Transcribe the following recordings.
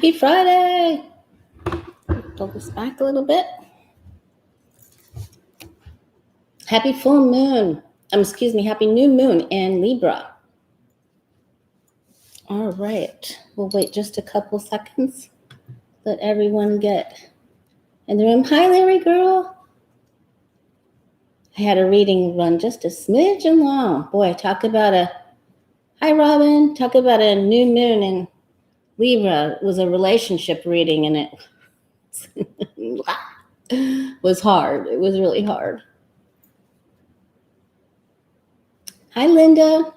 Happy Friday. Pull this back a little bit. Happy full moon. Happy new moon in Libra. All right. We'll wait just a couple seconds. Let everyone get in the room. Hi, Larry girl. I had a reading run just a smidgen long. Boy, hi, Robin. Talk about a new moon in Libra. It was a relationship reading, and it was hard. It was really hard. Hi, Linda.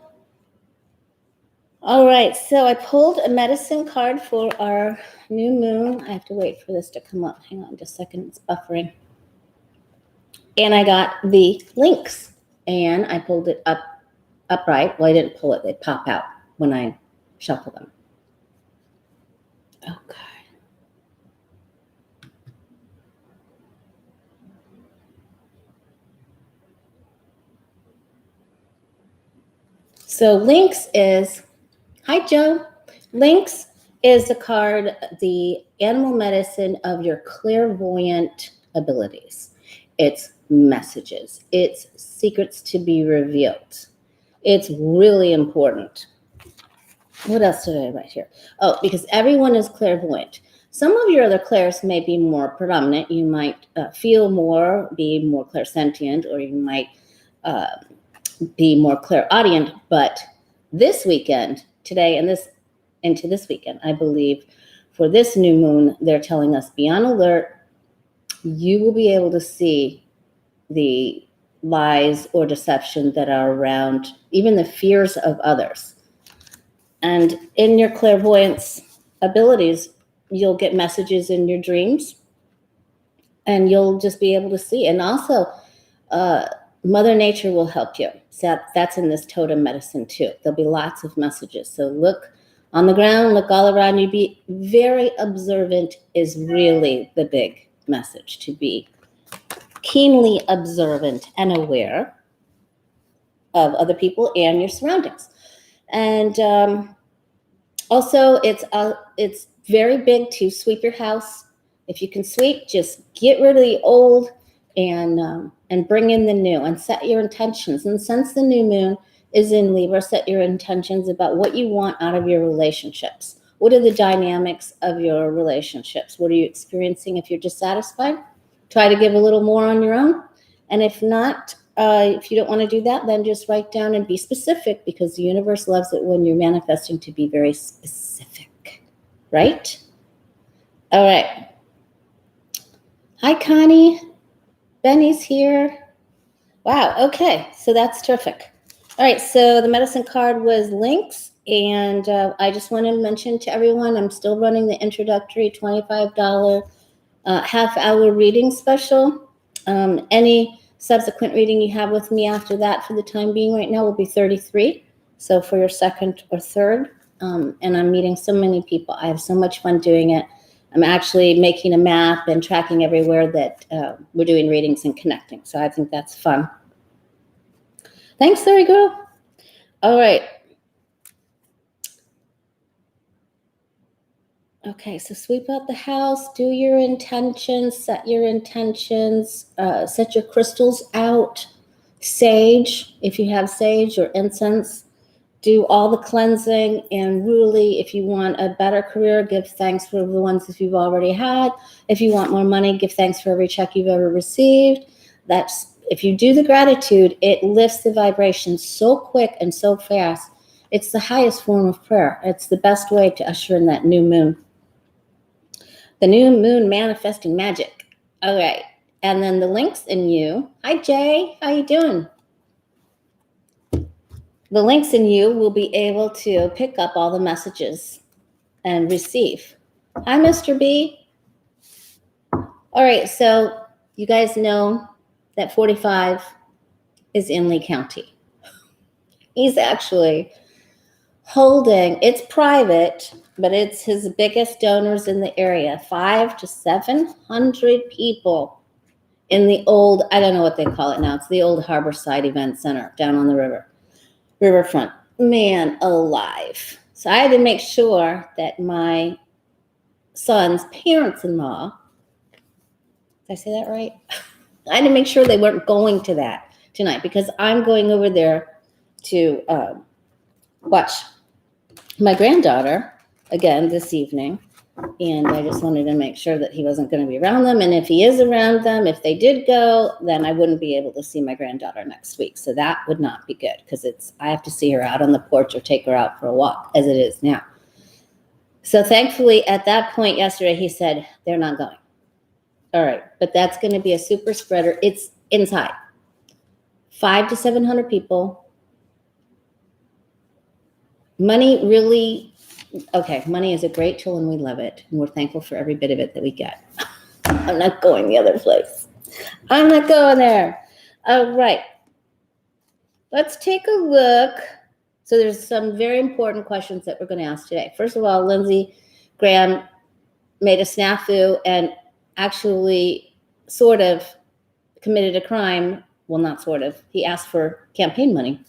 All right, so I pulled a medicine card for our new moon. I have to wait for this to come up. Hang on just a second. It's buffering. And I got the lynx, and I pulled it upright. Well, I didn't pull it. They pop out when I shuffle them. Okay. So lynx is, hi Joe. Lynx is the card, the animal medicine of your clairvoyant abilities. It's messages. It's secrets to be revealed. It's really important. What else did I write here? Oh, because everyone is clairvoyant. Some of your other clairs may be more predominant. You might feel more, be more clairsentient, or you might be more clairaudient. But this weekend, today and into this weekend, I believe for this new moon, they're telling us be on alert. You will be able to see the lies or deception that are around, even the fears of others. And in your clairvoyance abilities, you'll get messages in your dreams, and you'll just be able to see. And also, Mother Nature will help you. So that's in this totem medicine too. There'll be lots of messages. So look on the ground, look all around you. Be very observant is really the big message, to be keenly observant and aware of other people and your surroundings. And also, it's very big to sweep your house. If you can sweep, just get rid of the old and bring in the new, and set your intentions. And since the new moon is in Libra, set your intentions about what you want out of your relationships. What are the dynamics of your relationships? What are you experiencing? If you're dissatisfied, try to give a little more on your own. And if not, if you don't want to do that, then just write down and be specific, because the universe loves it when you're manifesting to be very specific, right? All right. Hi, Connie. Benny's here. Wow, okay, so that's terrific. All right, so the medicine card was lynx, and I just want to mention to everyone, I'm still running the introductory $25 half-hour reading special. Any subsequent reading you have with me after that, for the time being right now, will be $33. So for your second or third, and I'm meeting so many people. I have so much fun doing it. I'm actually making a map and tracking everywhere that we're doing readings and connecting. So I think that's fun. Thanks, Larry girl. All right. Okay, so sweep out the house, do your intentions, set your intentions, set your crystals out, sage, if you have sage or incense, do all the cleansing. And really, if you want a better career, give thanks for the ones that you've already had. If you want more money, give thanks for every check you've ever received. If you do the gratitude, it lifts the vibration so quick and so fast. It's the highest form of prayer. It's the best way to usher in that new moon. The new moon manifesting magic. All right. And then the lynx in you. Hi, Jay. How you doing? The lynx in you will be able to pick up all the messages and receive. Hi, Mr. B. All right. So you guys know that 45 is in Lee County. He's actually holding, it's private, but it's his biggest donors in the area, 500 to 700 people in the old, I don't know what they call it now. It's the old Harborside Event Center down on the riverfront. Man alive. So I had to make sure that my son's parents-in-law. Did I say that right? I had to make sure they weren't going to that tonight because I'm going over there to watch my granddaughter again this evening. And I just wanted to make sure that he wasn't going to be around them. And if he is around them, if they did go, then I wouldn't be able to see my granddaughter next week. So that would not be good because I have to see her out on the porch or take her out for a walk as it is now. So thankfully at that point yesterday, he said, they're not going. All right. But that's going to be a super spreader. It's inside. 500 to 700 people. Money really... Okay, money is a great tool and we love it. And we're thankful for every bit of it that we get. I'm not going the other place. I'm not going there. All right. Let's take a look. So there's some very important questions that we're going to ask today. First of all, Lindsey Graham made a snafu and actually sort of committed a crime. Well, not sort of. He asked for campaign money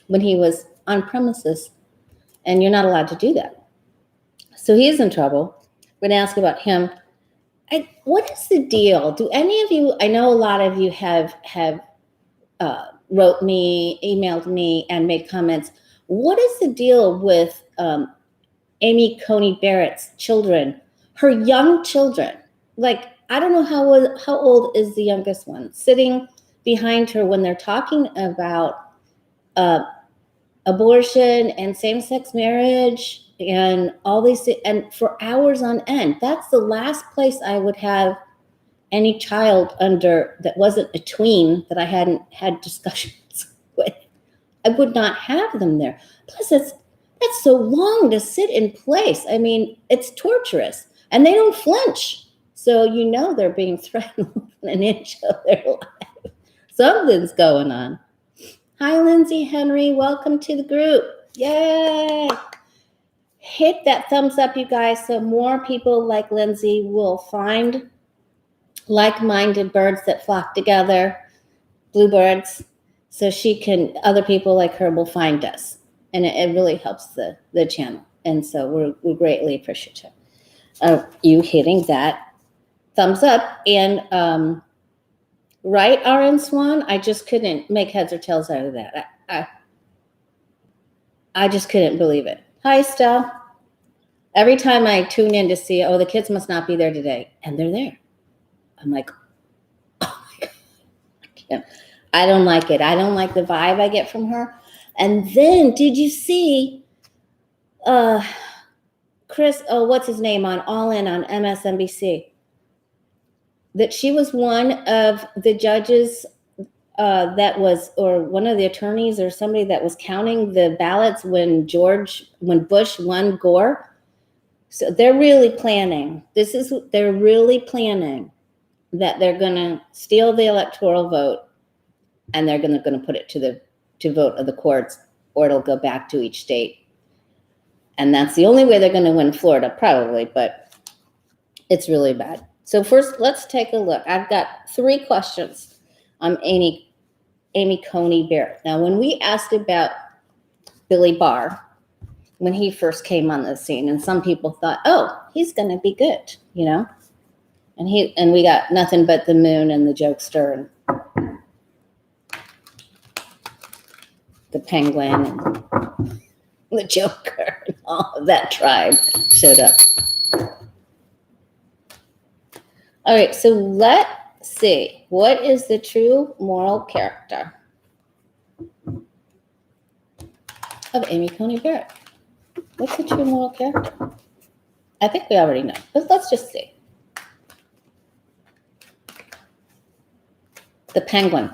when he was on premises. And you're not allowed to do that. So he is in trouble. We're going to ask about him. What is the deal? Do any of you, I know a lot of you have wrote me, emailed me, and made comments. What is the deal with Amy Coney Barrett's children, her young children? Like, I don't know how old is the youngest one, sitting behind her when they're talking about abortion and same-sex marriage and all these things, and for hours on end. That's the last place I would have any child under that wasn't a tween that I hadn't had discussions with. I would not have them there. Plus, that's so long to sit in place. I mean, it's torturous, and they don't flinch. So you know they're being threatened within an inch of their life. Something's going on. Hi, Lindsay Henry. Welcome to the group. Yay. Hit that thumbs up, you guys, so more people like Lindsay will find like-minded birds that flock together, bluebirds, so other people like her will find us. And it really helps the channel. And so we're greatly appreciative of you hitting that thumbs up. And right, RN Swan, I just couldn't make heads or tails out of that. I just couldn't believe it. Hi, Stell. Every time I tune in to see, the kids must not be there today, and they're there. I'm like, oh my God. I don't like it. I don't like the vibe I get from her. And then, did you see Chris, what's his name, on All In on MSNBC? That she was one of the judges or one of the attorneys or somebody that was counting the ballots when Bush won Gore. So they're really planning. They're really planning that they're going to steal the electoral vote and they're going to put it to vote of the courts, or it'll go back to each state. And that's the only way they're going to win Florida, probably, but it's really bad. So first, let's take a look. I've got 3 questions on Amy Coney Barrett. Now, when we asked about Billy Barr, when he first came on the scene, and some people thought, he's going to be good, and we got nothing but the moon and the jokester and the penguin and the Joker and all of that tribe showed up. All right, so let's see. What is the true moral character of Amy Coney Barrett? What's the true moral character? I think we already know, but let's just see. The penguin.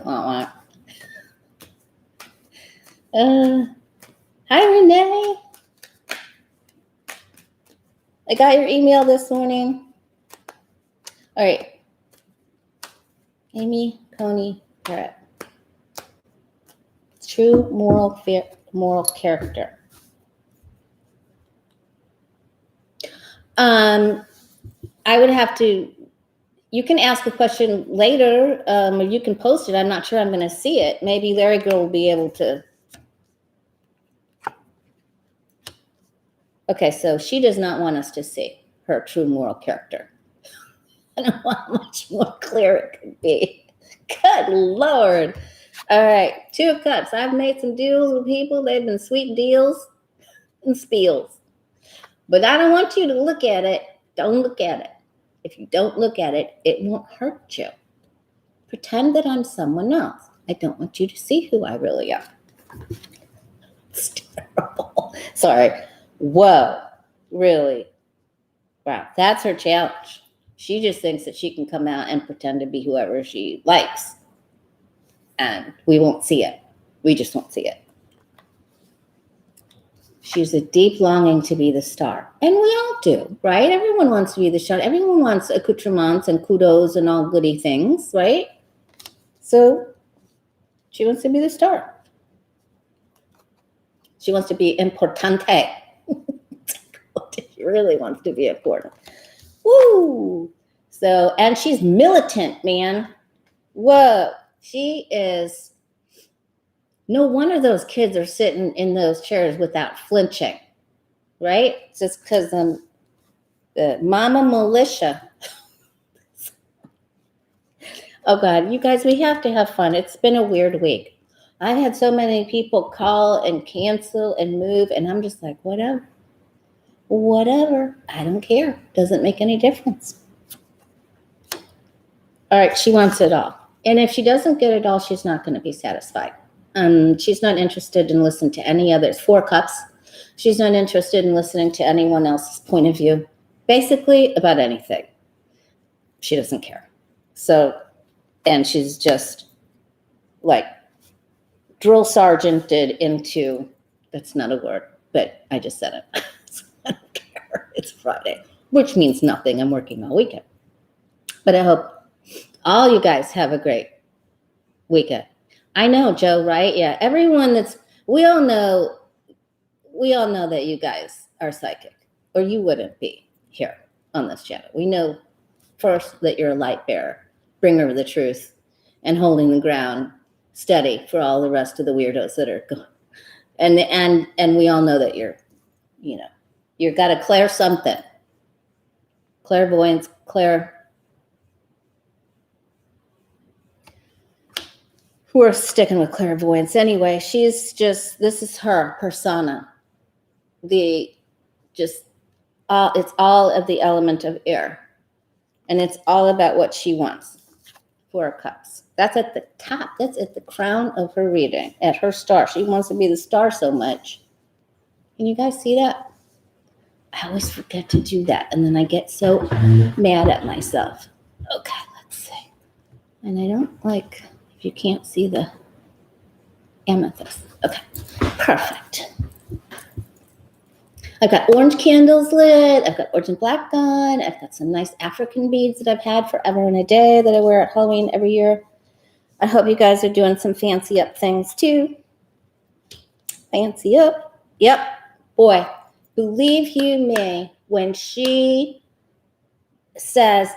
Hi, Renee. I got your email this morning. All right. Amy Coney Barrett. True moral character. I would have to, you can ask a question later, or you can post it. I'm not sure I'm going to see it. Maybe Larry Girl will be able to. Okay, so she does not want us to see her true moral character. I don't know how much more clear it could be. Good Lord. All right, 2 of Cups. I've made some deals with people. They've been sweet deals and spiels. But I don't want you to look at it. Don't look at it. If you don't look at it, it won't hurt you. Pretend that I'm someone else. I don't want you to see who I really am. It's terrible. Sorry. Whoa. Really? Wow. That's her challenge. She just thinks that she can come out and pretend to be whoever she likes. And we won't see it. We just won't see it. She's a deep longing to be the star. And we all do, right? Everyone wants to be the star. Everyone wants accoutrements and kudos and all goody things, right? So she wants to be the star. She wants to be importante. She really wants to be important. Woo! So, and she's militant, man. Whoa. She is, no wonder those kids are sitting in those chairs without flinching, right? Just because the mama militia. Oh God, you guys, we have to have fun. It's been a weird week. I've had so many people call and cancel and move, and I'm just like, whatever. Whatever. I don't care. Doesn't make any difference. All right, she wants it all. And if she doesn't get it all, she's not going to be satisfied. She's not interested in listening to any others. 4 Cups. She's not interested in listening to anyone else's point of view. Basically, about anything. She doesn't care. So, and she's just like drill sergeanted into, that's not a word, but I just said it. I don't care. It's Friday, which means nothing. I'm working all weekend. But I hope all you guys have a great weekend. I know, Joe, right? Yeah, everyone we all know that you guys are psychic, or you wouldn't be here on this channel. We know first that you're a light bearer, bringer of the truth, and holding the ground steady for all the rest of the weirdos that are going. And we all know that you've got to clear something. Clairvoyance, we're sticking with clairvoyance anyway. This is her persona. It's all of the element of air. And it's all about what she wants. 4 of Cups. That's at the top. That's at the crown of her reading, at her star. She wants to be the star so much. Can you guys see that? I always forget to do that. And then I get so mad at myself. Okay, let's see. And I don't like, if you can't see the amethyst. Okay, perfect. I've got orange candles lit. I've got orange and black on. I've got some nice African beads that I've had forever and a day that I wear at Halloween every year. I hope you guys are doing some fancy up things too. Fancy up. Yep. Boy, believe you me, when she says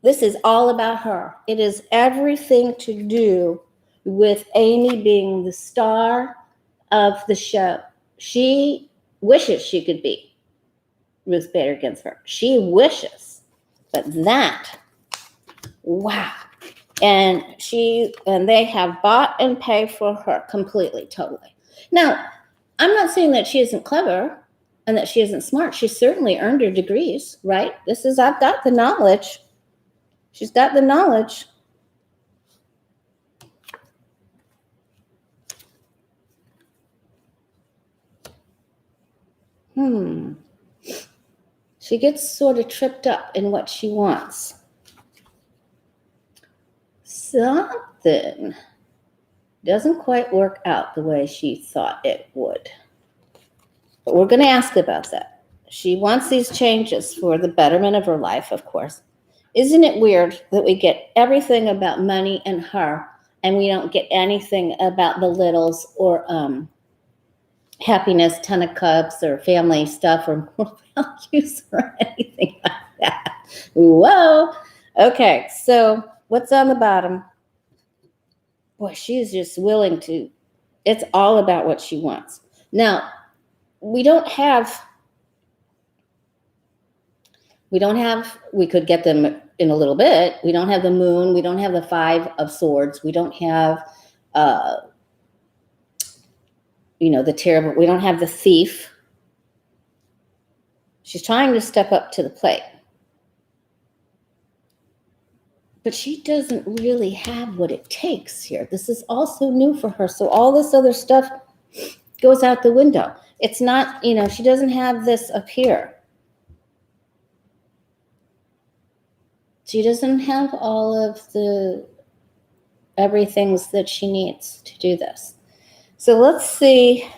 this is all about her, it is everything to do with Amy being the star of the show. She wishes she could be Ruth Bader Ginsburg. She wishes, but that, wow. And they have bought and paid for her completely, totally. Now, I'm not saying that she isn't clever and that she isn't smart. She certainly earned her degrees, right? I've got the knowledge. She's got the knowledge. She gets sort of tripped up in what she wants. Something doesn't quite work out the way she thought it would. But we're going to ask about that. She wants these changes for the betterment of her life, of course. Isn't it weird that we get everything about money and her, and we don't get anything about the littles or happiness, 10 of Cups, or family stuff, or moral values, or anything like that? Whoa. Okay, so what's on the bottom? Boy, she's just willing to, it's all about what she wants. Now, we don't have We could get them in a little bit. We don't have the moon. We don't have the 5 of swords. We don't have, the terrible, we don't have the thief. She's trying to step up to the plate. But she doesn't really have what it takes here. This is also new for her. So all this other stuff goes out the window. It's not, she doesn't have this up here. She doesn't have all of the everythings that she needs to do this. So let's see.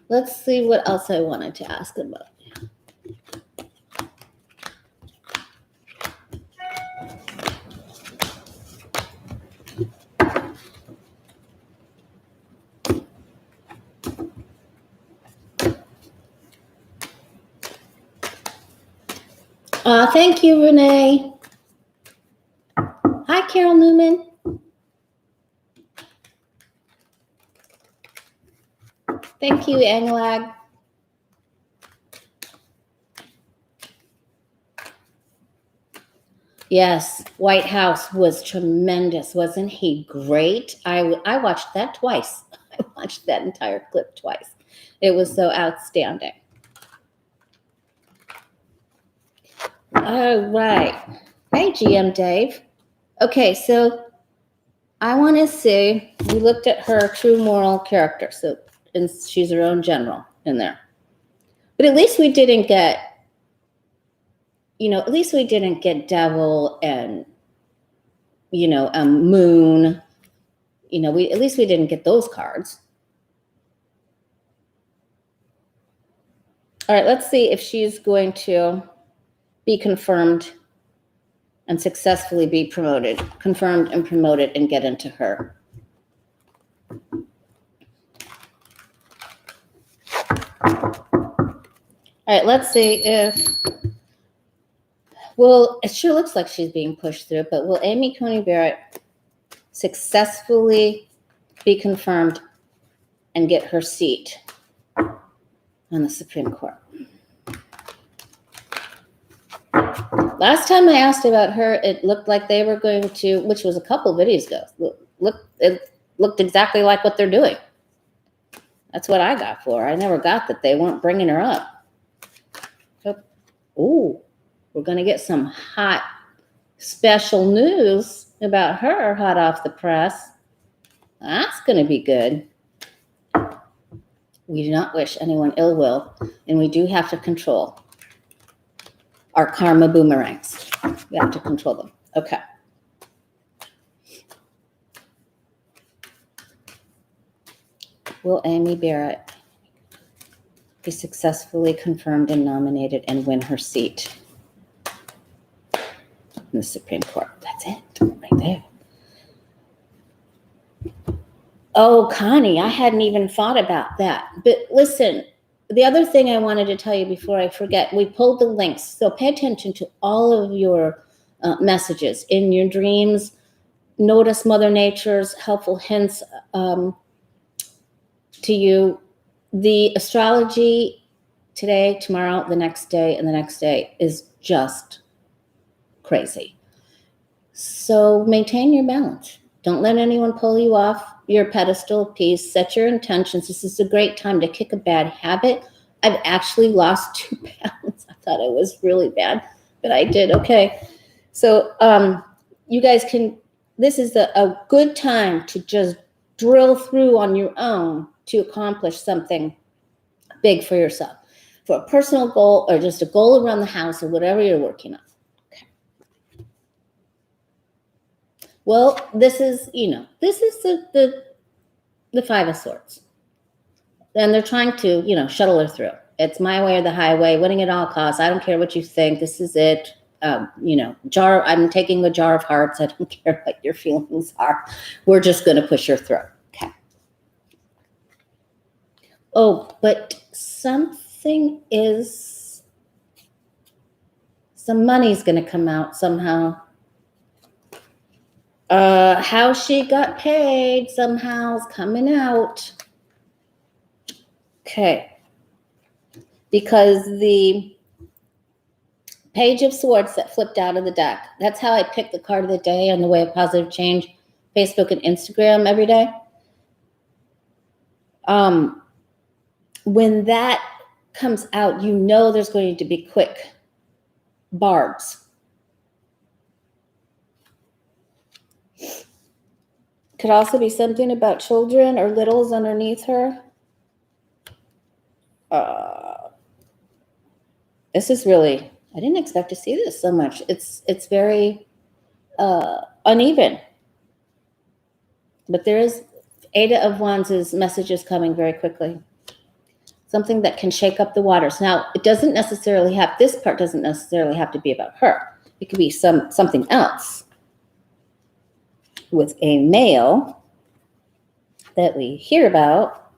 Let's see what else I wanted to ask about. Thank you, Renee. Hi, Carol Newman. Thank you, Anglag. Yes, White House was tremendous. Wasn't he great? I watched that twice. I watched that entire clip twice. It was so outstanding. All right. Hey, GM Dave. Okay, so I want to see, we looked at her true moral character. So and she's her own general in there. But at least we didn't get, devil and, moon. At least we didn't get those cards. All right, let's see if she's going to be confirmed and successfully be confirmed and promoted and get into her. All right, let's see if, it sure looks like she's being pushed through, but will Amy Coney Barrett successfully be confirmed and get her seat on the Supreme Court? Last time I asked about her, it looked like they were going to, which was a couple videos ago, it looked exactly like what they're doing. That's what I got for her. I never got that they weren't bringing her up. Oh, we're going to get some hot special news about her hot off the press. That's going to be good. We do not wish anyone ill will, and we do have to control our karma boomerangs. We have to control them. Okay. Will Amy Barrett be successfully confirmed and nominated and win her seat in the Supreme Court? That's it, right there. Oh, Connie, I hadn't even thought about that. But listen, the other thing I wanted to tell you before I forget, we pulled the links. So pay attention to all of your messages in your dreams. Notice Mother Nature's helpful hints to you. The astrology today, tomorrow, the next day, and the next day is just crazy. So maintain your balance. Don't let anyone pull you off your pedestal piece. Set your intentions. This is a great time to kick a bad habit. I've actually lost 2 pounds. I thought I was really bad, but I did. Okay. So you guys this is a good time to just drill through on your own to accomplish something big for yourself, for a personal goal or just a goal around the house or whatever you're working on. Okay. Well, this is the 5 of Swords. And they're trying to, shuttle her through. It's my way or the highway, winning at all costs. I don't care what you think. This is it. I'm taking the jar of hearts. I don't care what your feelings are. We're just going to push her through. Okay. Oh, but some money's going to come out somehow. How she got paid somehow is coming out. Okay. Because the Page of Swords that flipped out of the deck, that's how I pick the card of the day on the Way of Positive Change, Facebook and Instagram every day. When that comes out, you know there's going to be quick barbs. Could also be something about children or littles underneath her. This is really, I didn't expect to see this so much. It's very uneven. But there is Eight of Wands' messages coming very quickly. Something that can shake up the waters. Now, it doesn't necessarily have, this part doesn't necessarily have to be about her. It could be something else with a male that we hear about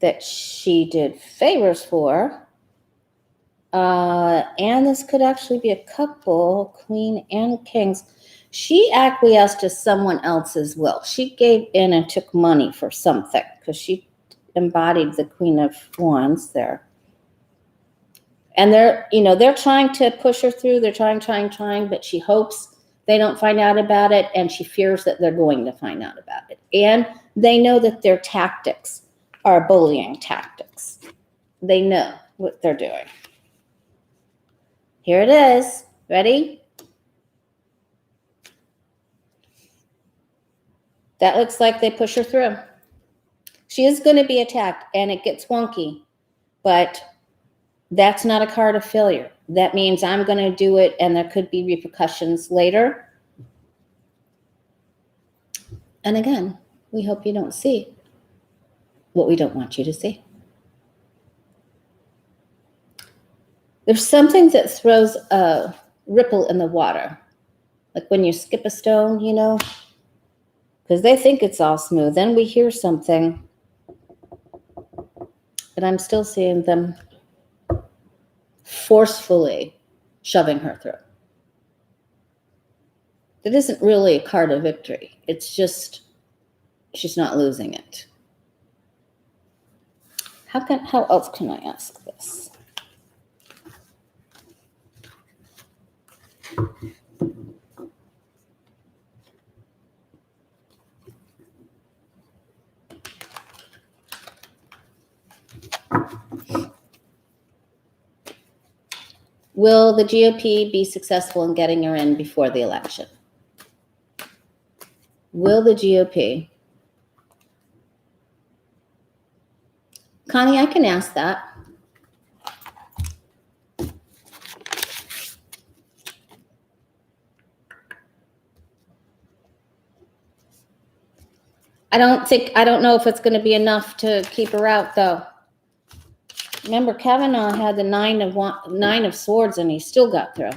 that she did favors for. And this could actually be a couple, Queen and Kings. She acquiesced to someone else's will. She gave in and took money for something because she embodied the Queen of Wands there. And they're trying to push her through. They're trying, but she hopes they don't find out about it, and she fears that they're going to find out about it. And they know that their tactics are bullying tactics. They know what they're doing. Here it is. Ready? That looks like they push her through. She is going to be attacked, and it gets wonky, but that's not a card of failure. That means I'm going to do it, and there could be repercussions later. And again, we hope you don't see what we don't want you to see. There's something that throws a ripple in the water, like when you skip a stone, because they think it's all smooth. Then we hear something, but I'm still seeing them forcefully shoving her through. That isn't really a card of victory. It's just she's not losing it. How else can I ask this? Will the GOP be successful in getting her in before the election? Will the GOP? Connie, I can ask that. I don't know if it's going to be enough to keep her out, though. Remember, Kavanaugh had the nine of swords, and he still got through.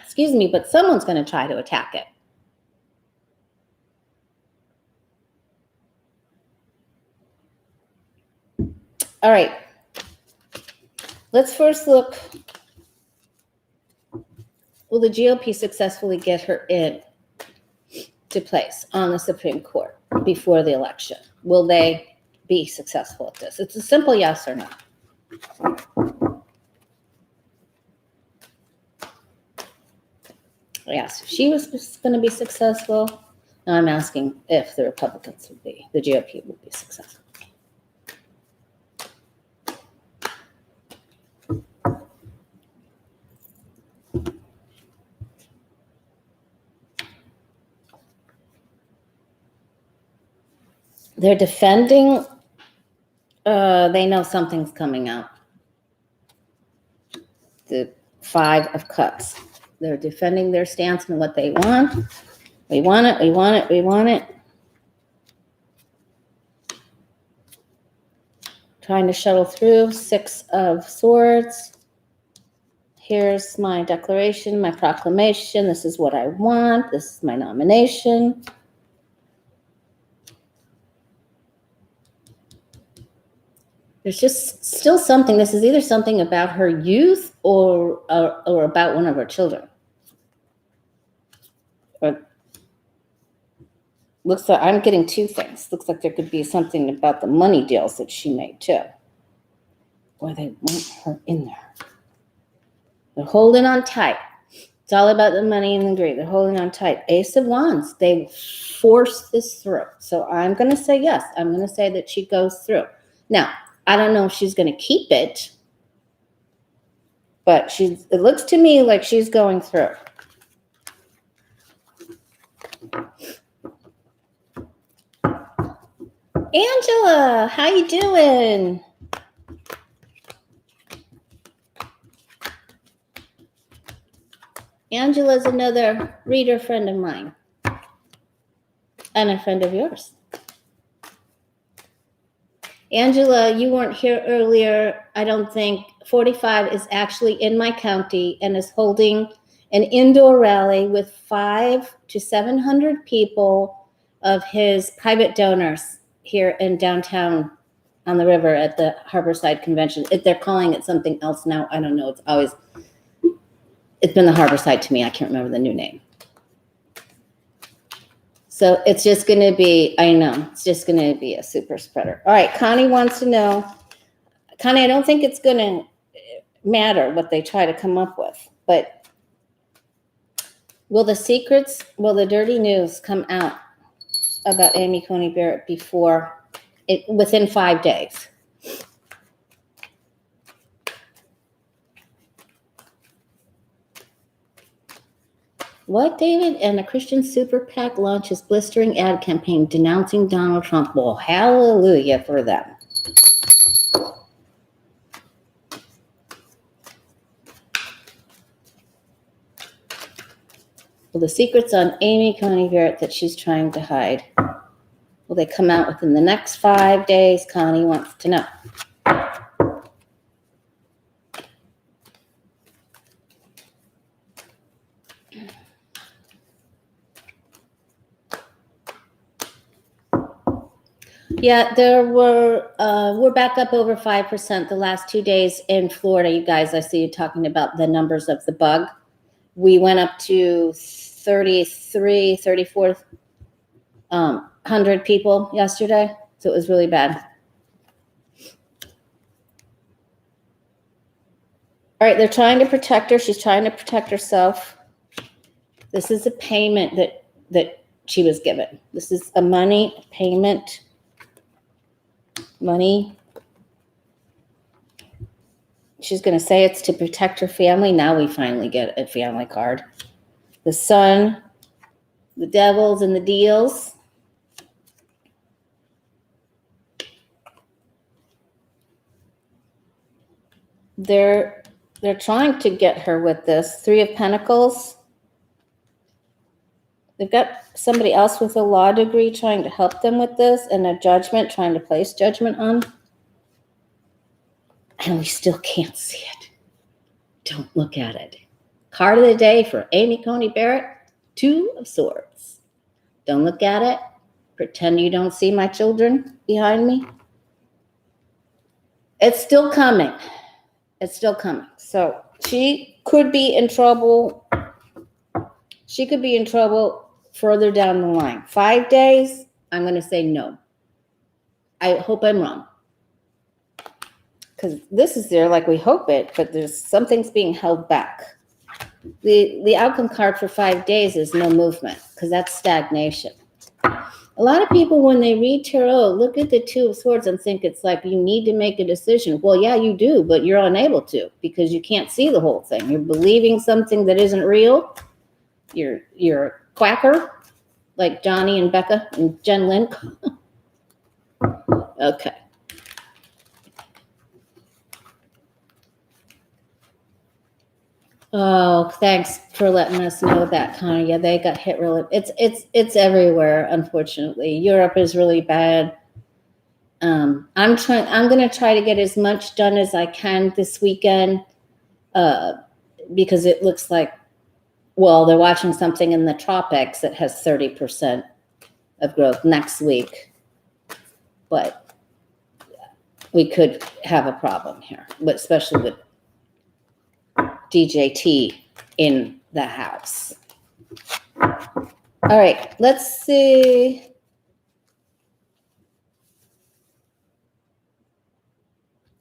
Excuse me, but someone's going to try to attack it. All right. Let's first look. Will the GOP successfully get her in to place on the Supreme Court before the election? Will they be successful at this? It's a simple yes or no. Yes, if she was going to be successful. Now I'm asking if the Republicans would be, the GOP would be successful. They're defending, they know something's coming out. The 5 of Cups. They're defending their stance and what they want. We want it, we want it, we want it. Trying to shuttle through. 6 of Swords. Here's my declaration, my proclamation. This is what I want. This is my nomination. There's just still something. This is either something about her youth or about one of her children. Or Looks like I'm getting two things. Looks like there could be something about the money deals that she made too. Boy, they want her in there. They're holding on tight. It's all about the money and the greed. They're holding on tight. Ace of Wands. They force this through. So I'm going to say yes. I'm going to say that she goes through. Now, I don't know if she's going to keep it, but it looks to me like she's going through. Angela, how you doing? Angela's another reader friend of mine and a friend of yours. Angela, you weren't here earlier. I don't think 45 is actually in my county and is holding an indoor rally with 500 to 700 people of his private donors here in downtown on the river at the Harborside Convention. If they're calling it something else now, I don't know. It's been the Harborside to me. I can't remember the new name. So it's just going to be, I know, it's just going to be a super spreader. All right, Connie wants to know. Connie, I don't think it's going to matter what they try to come up with, but will the dirty news come out about Amy Coney Barrett within 5 days? What, David? And a Christian super PAC launches blistering ad campaign denouncing Donald Trump. Well, hallelujah for them. Well, the secrets on Amy Coney Barrett that she's trying to hide. Will they come out within the next 5 days? Connie wants to know. Yeah, we're back up over 5% the last 2 days in Florida. You guys, I see you talking about the numbers of the bug. We went up to 3,400 people yesterday. So it was really bad. All right, they're trying to protect her. She's trying to protect herself. This is a payment that she was given. This is a money payment. Money. She's going to say it's to protect her family. Now we finally get a family card. The sun, the devils, and the deals. They're trying to get her with this. 3 of Pentacles. They've got somebody else with a law degree trying to help them with this, and a judgment, trying to place judgment on. And we still can't see it. Don't look at it. Card of the day for Amy Coney Barrett, 2 of Swords. Don't look at it. Pretend you don't see my children behind me. It's still coming. It's still coming. So she could be in trouble. She could be in trouble further down the line. 5 days, I'm going to say no. I hope I'm wrong. Because this is there like we hope it, but there's something's being held back. The outcome card for 5 days is no movement, because that's stagnation. A lot of people, when they read tarot, look at the 2 of Swords and think it's like you need to make a decision. Well, yeah, you do, but you're unable to because you can't see the whole thing. You're believing something that isn't real. You're a quacker, like Johnny and Becca and Jen Lynn. Okay. Oh, thanks for letting us know that, Connie. Yeah, they got hit really. It's everywhere, unfortunately. Europe is really bad. I'm going to try to get as much done as I can this weekend, because it looks like, well, they're watching something in the tropics that has 30% of growth next week, but we could have a problem here, but especially with DJT in the house. All right, let's see.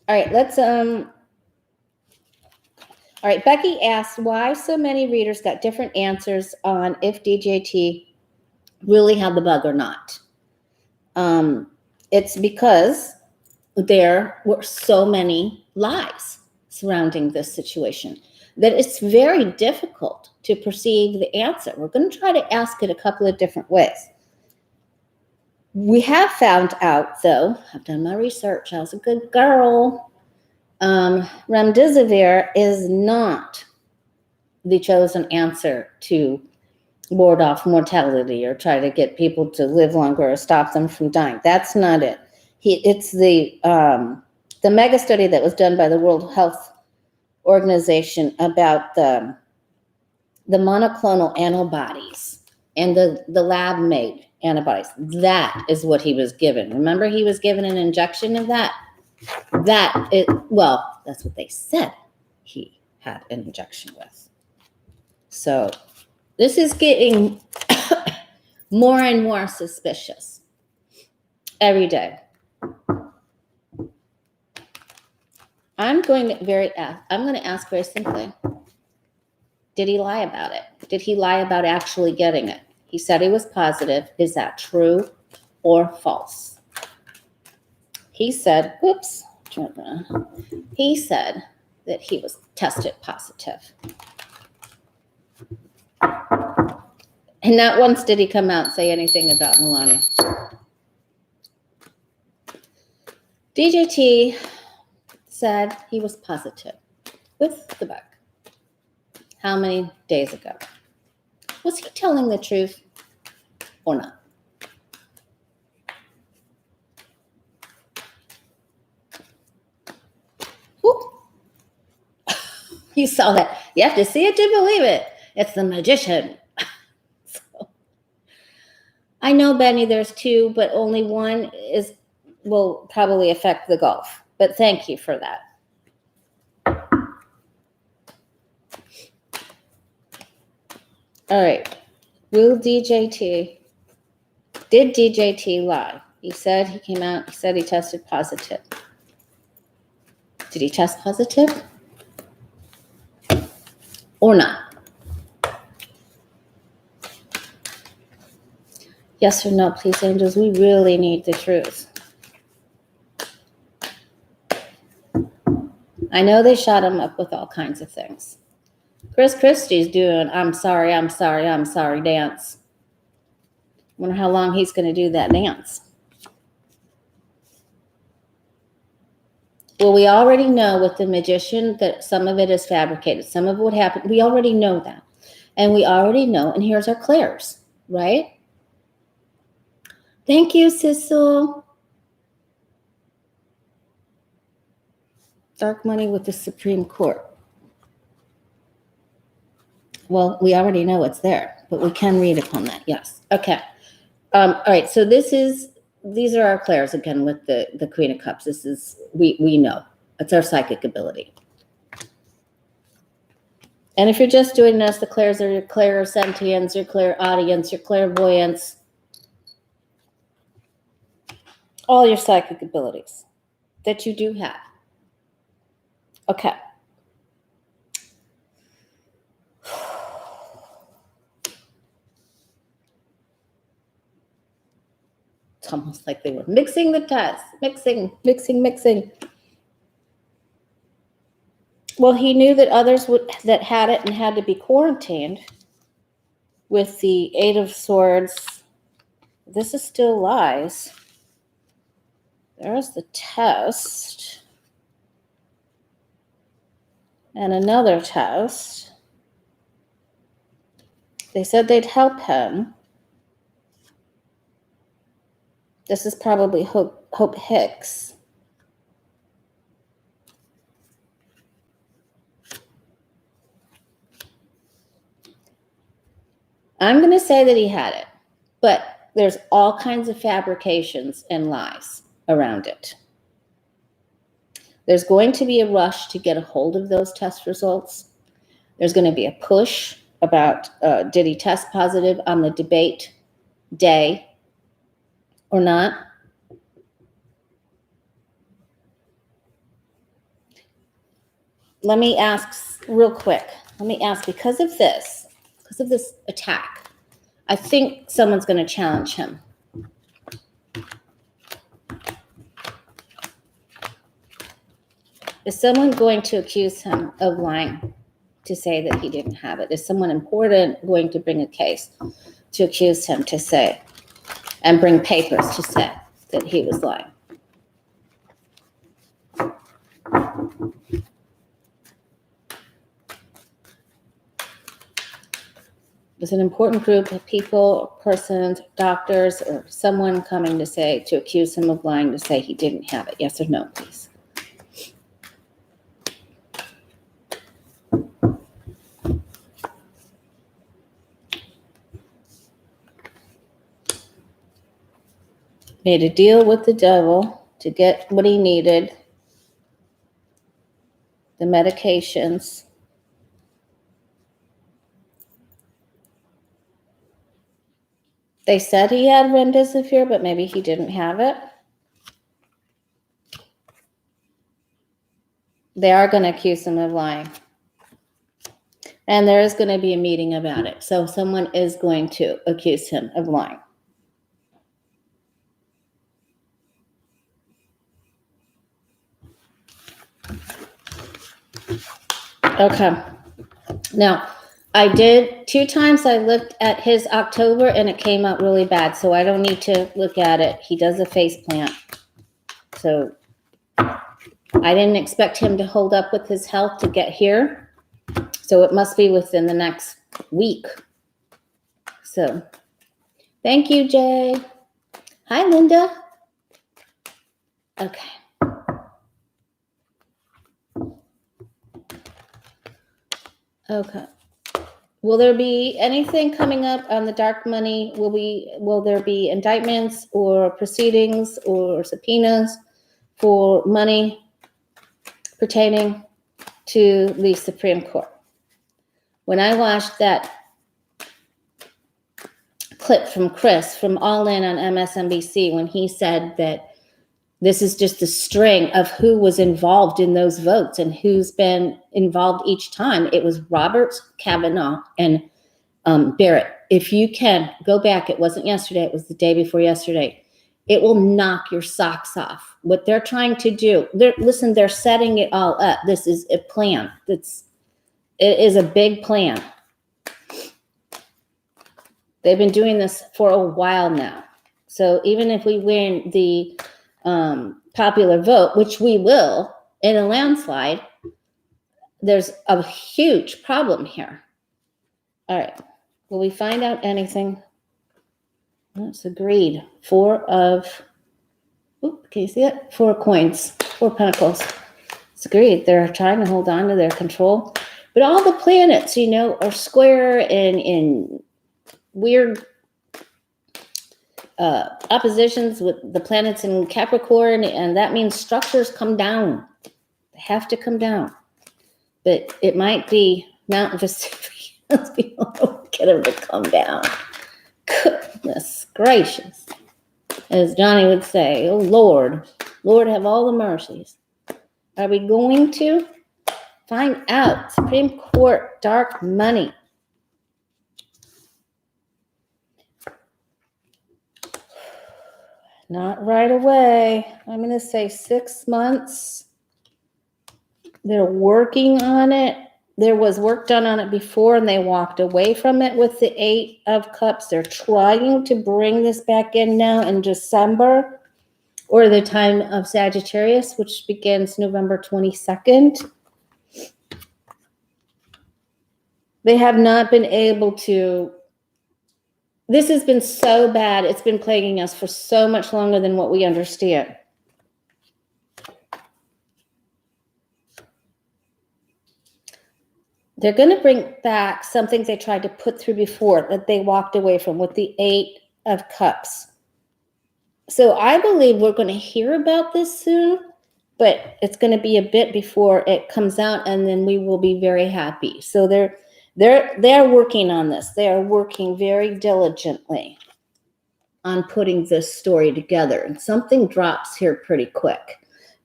All right, all right, Becky asked why so many readers got different answers on if DJT really had the bug or not. It's because there were so many lies surrounding this situation that it's very difficult to perceive the answer. We're going to try to ask it a couple of different ways. We have found out, though, I've done my research, I was a good girl, remdesivir is not the chosen answer to ward off mortality or try to get people to live longer or stop them from dying. That's not it. It's the mega study that was done by the World Health Organization about the monoclonal antibodies and the lab-made antibodies. That is what he was given. Remember, he was given an injection of that? Well, that's what they said he had an injection with. So this is getting more and more suspicious every day. I'm going to ask very simply, did he lie about it? Did he lie about actually getting it? He said he was positive. Is that true or false? He said, he said that he was tested positive. And not once did he come out and say anything about Melania. DJT said he was positive with the bug. How many days ago? Was he telling the truth or not? Whoop. You saw that. You have to see it to believe it. It's the magician. I know, Benny, there's two, but only one will probably affect the golf. But thank you for that. All right. Did DJT lie? He said he came out, he said he tested positive. Did he test positive? Or not? Yes or no, please, angels. We really need the truth. I know they shot him up with all kinds of things. Chris Christie's doing I'm sorry dance. Wonder how long he's going to do that dance. Well, we already know with the magician that some of it is fabricated. Some of what happened, we already know that. And we already know, and here's our clairs, right? Thank you, Sissel. Dark money with the Supreme Court. Well, we already know it's there, but we can read upon that, yes. Okay. All right, so these are our clairs again with the Queen of Cups. This is, we know. It's our psychic ability. And if you're just doing this, the clairs are your clairsentience, your clairaudience, your clairvoyance, all your psychic abilities that you do have. Okay. It's almost like they were mixing the test, mixing. Well, he knew that others that had it and had to be quarantined with the Eight of Swords. This is still lies. There's the test. And another test. They said they'd help him. This is probably Hope Hicks. I'm going to say that he had it, but there's all kinds of fabrications and lies around it. There's going to be a rush to get a hold of those test results. There's going to be a push about did he test positive on the debate day or not. let me ask real quick. Let me ask, because of this attack, I think someone's going to challenge him. Is someone going to accuse him of lying to say that he didn't have it? Is someone important going to bring a case to accuse him to say and bring papers to say that he was lying? There's an important group of people, persons, doctors, or someone coming to accuse him of lying to say he didn't have it. Yes or no, please? Made a deal with the devil to get what he needed, the medications. They said he had remdesivir, but maybe he didn't have it. They are going to accuse him of lying. And there is going to be a meeting about it. So someone is going to accuse him of lying. Okay. Now, I did 2 times. I looked at his October and it came out really bad. So I don't need to look at it. He does a face plant. So I didn't expect him to hold up with his health to get here. So it must be within the next week. So thank you, Jay. Hi, Linda. Okay. Okay. Will there be anything coming up on the dark money? Will there be indictments or proceedings or subpoenas for money pertaining to the Supreme Court? When I watched that clip from Chris from All In on MSNBC, when he said that this is just a string of who was involved in those votes and who's been involved each time. It was Roberts, Kavanaugh, and Barrett. If you can go back, it wasn't yesterday, it was the day before yesterday. It will knock your socks off. What they're trying to do, they're setting it all up. This is a plan. It is a big plan. They've been doing this for a while now. So even if we win the popular vote, which we will in a landslide, there's a huge problem here. All right. Will we find out anything? That's agreed. 4 of, can you see it? 4 coins, 4 pentacles. It's agreed. They're trying to hold on to their control. But all the planets, are square and in weird oppositions with the planets in Capricorn, and that means structures come down. They have to come down. But it might be Mount Vesuvius. We don't get them to come down. Goodness gracious. As Johnny would say, oh Lord, Lord have all the mercies. Are we going to find out? Supreme Court, dark money. Not right away. I'm going to say 6 months. They're working on it. There was work done on it before, and they walked away from it with the 8 of Cups. They're trying to bring this back in now in December, or the time of Sagittarius, which begins November 22nd. They have not been able to. This has been so bad. It's been plaguing us for so much longer than what we understand. They're going to bring back something they tried to put through before that they walked away from with the 8 of Cups. So I believe we're going to hear about this soon, but it's going to be a bit before it comes out, and then we will be very happy. So they're working on this. They are working very diligently on putting this story together, and something drops here pretty quick.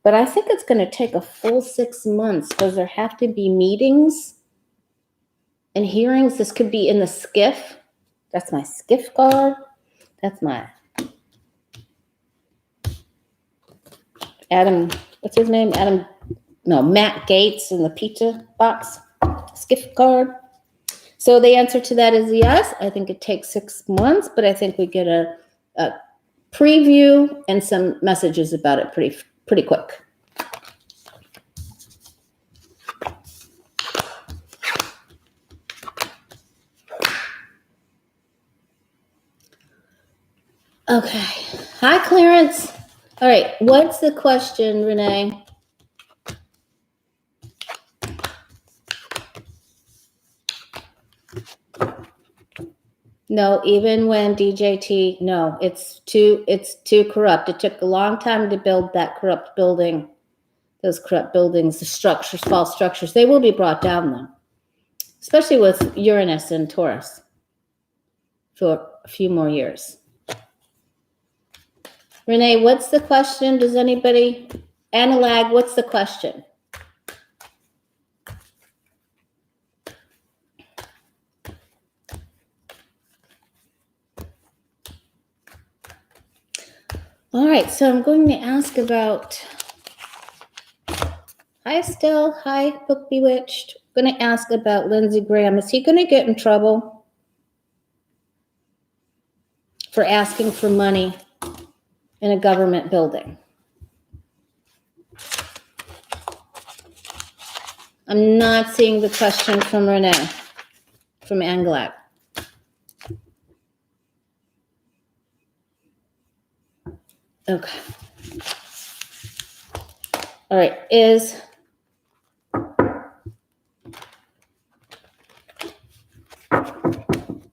But I think it's going to take a full 6 months because there have to be meetings and hearings. This could be in the skiff. That's my skiff card. That's my Adam, what's his name? Matt Gates in the pizza box skiff card. So the answer to that is yes. I think it takes 6 months, but I think we get a preview and some messages about it pretty quick. Okay. Hi, Clarence. All right. What's the question, Renee? No, even when DJT, no, it's too corrupt. It took a long time to build that corrupt building, those corrupt buildings, the structures, false structures. They will be brought down though, especially with Uranus and Taurus for a few more years. Renee, what's the question? Does anybody, Analag, what's the question? All right, so I'm going to ask about, hi Estelle, hi Book Bewitched. I'm going to ask about Lindsey Graham. Is he going to get in trouble for asking for money in a government building? I'm not seeing the question from Renee, from Anglac. Okay. All right, is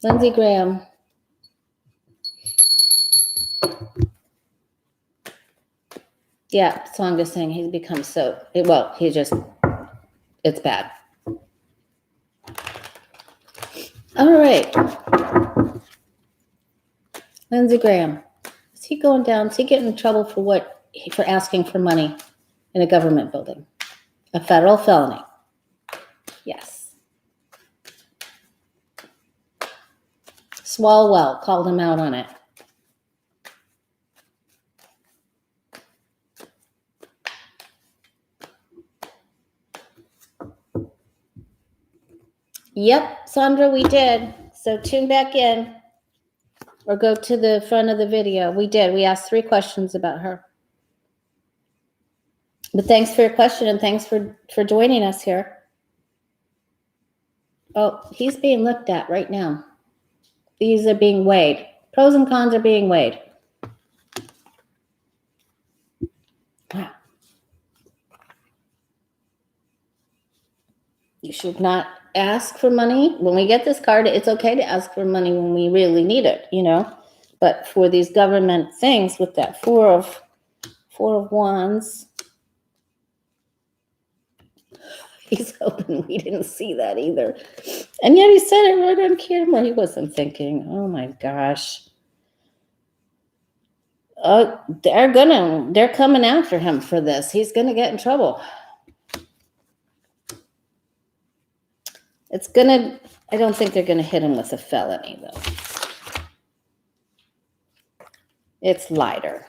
Lindsey Graham yeah, so I'm just saying he's become it's bad. All right. Lindsey Graham. Is he going down? Is he getting in trouble for asking for money in a government building? A federal felony. Yes. Swalwell called him out on it. Yep, Sandra, we did. So tune back in or go to the front of the video. We did. We asked 3 questions about her. But thanks for your question and thanks for joining us here. Oh, he's being looked at right now. These are being weighed. Pros and cons are being weighed. Wow. You should not ask for money. When we get this card, it's okay to ask for money when we really need it, But for these government things with that four of wands, he's hoping we didn't see that either. And yet he said it right on camera. He wasn't thinking, oh my gosh. They're coming after him for this. He's going to get in trouble. I don't think they're going to hit him with a felony, though. It's lighter.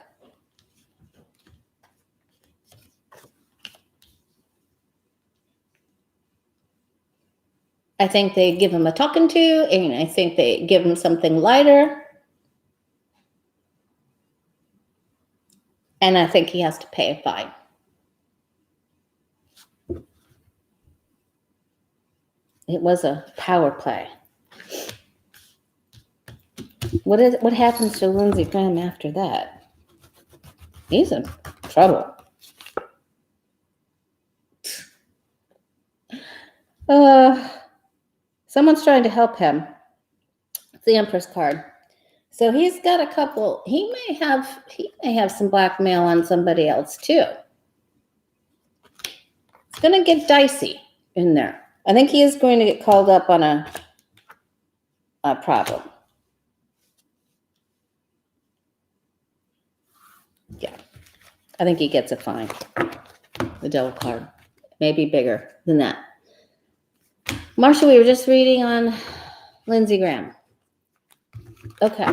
I think they give him a talking to, and I think they give him something lighter. And I think he has to pay a fine. It was a power play. What happens to Lindsey Graham after that? He's in trouble. Someone's trying to help him. It's the Empress card. So he's got a couple. He may have some blackmail on somebody else too. It's going to get dicey in there. I think he is going to get called up on a problem. Yeah. I think he gets a fine. The devil card. Maybe bigger than that. Marsha, we were just reading on Lindsey Graham. Okay.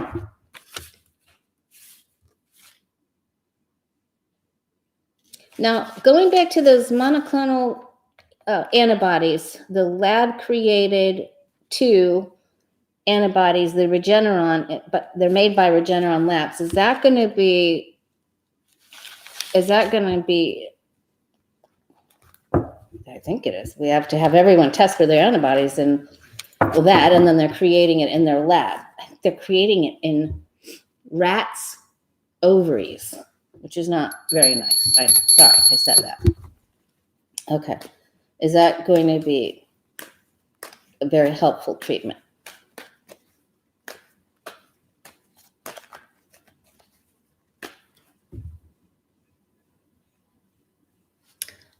Now, going back to those monoclonal antibodies, the lab created 2 antibodies, the Regeneron, but they're made by Regeneron Labs. Is that going to be, I think it is. We have to have everyone test for their antibodies and that, and then they're creating it in their lab. They're creating it in rats' ovaries, which is not very nice. Sorry, I said that. Okay. Is that going to be a very helpful treatment?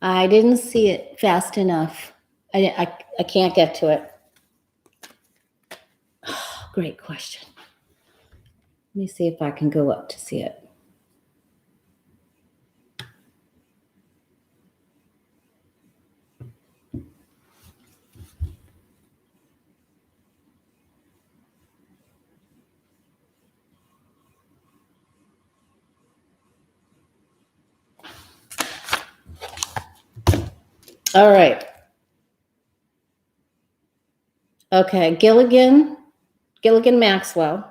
I didn't see it fast enough. I can't get to it. Oh, great question. Let me see if I can go up to see it. All right. Okay, Gilligan Maxwell,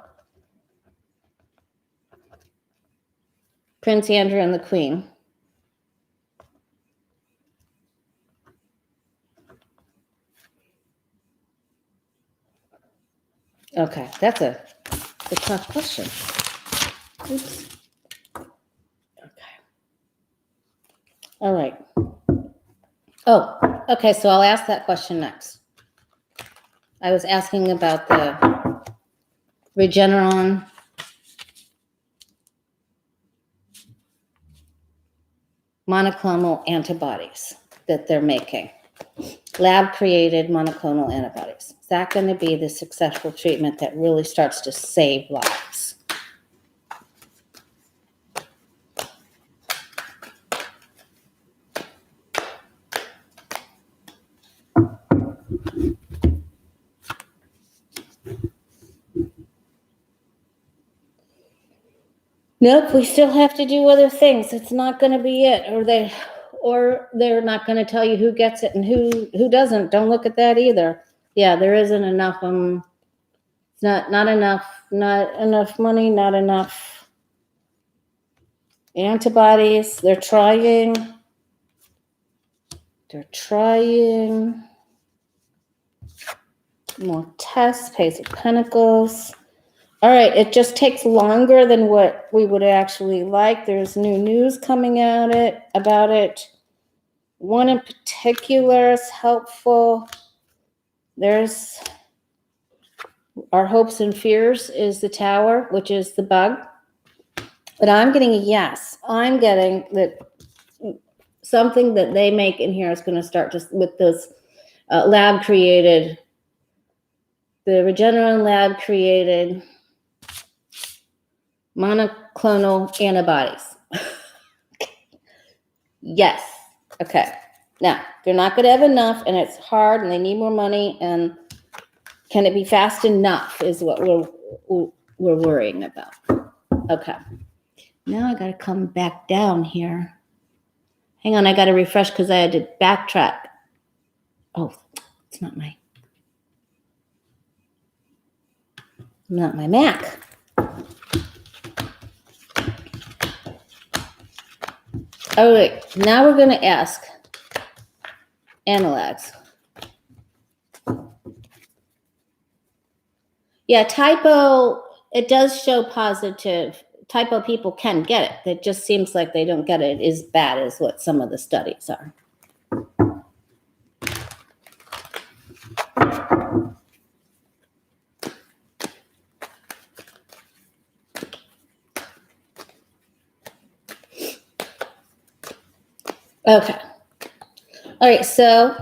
Prince Andrew and the Queen. Okay, that's a tough question. Oops. Okay. All right. Oh, okay, so I'll ask that question next. I was asking about the Regeneron monoclonal antibodies that they're making. Lab-created monoclonal antibodies. Is that going to be the successful treatment that really starts to save lives? Nope, we still have to do other things. It's not going to be it, or they're not going to tell you who gets it and who doesn't. Don't look at that either. Yeah, there isn't enough. Not enough money, not enough antibodies. They're trying more tests. Page of Pentacles. All right, it just takes longer than what we would actually like. There's new news coming out about it. One in particular is helpful. There's our hopes and fears is the Tower, which is the bug. But I'm getting a yes. I'm getting that something that they make in here is going to start just with those lab created, the Regeneron lab created monoclonal antibodies. Yes. Okay. Now, they're not going to have enough, and it's hard, and they need more money, and can it be fast enough is what we're worrying about. Okay. Now I got to come back down here. Hang on, I got to refresh because I had to backtrack. Oh, it's not my Mac. All right, now we're going to ask Analags. Yeah, typo, it does show positive. Typo people can get it. It just seems like they don't get it as bad as what some of the studies are. Okay. All right, so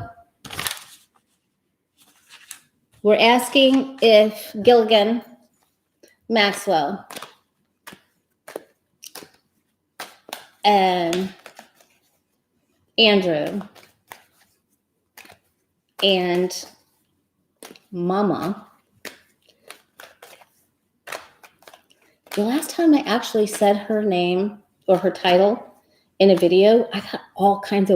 we're asking if Gilligan Maxwell and Andrew and Mama. The last time I actually said her name or her title in a video, I got all kinds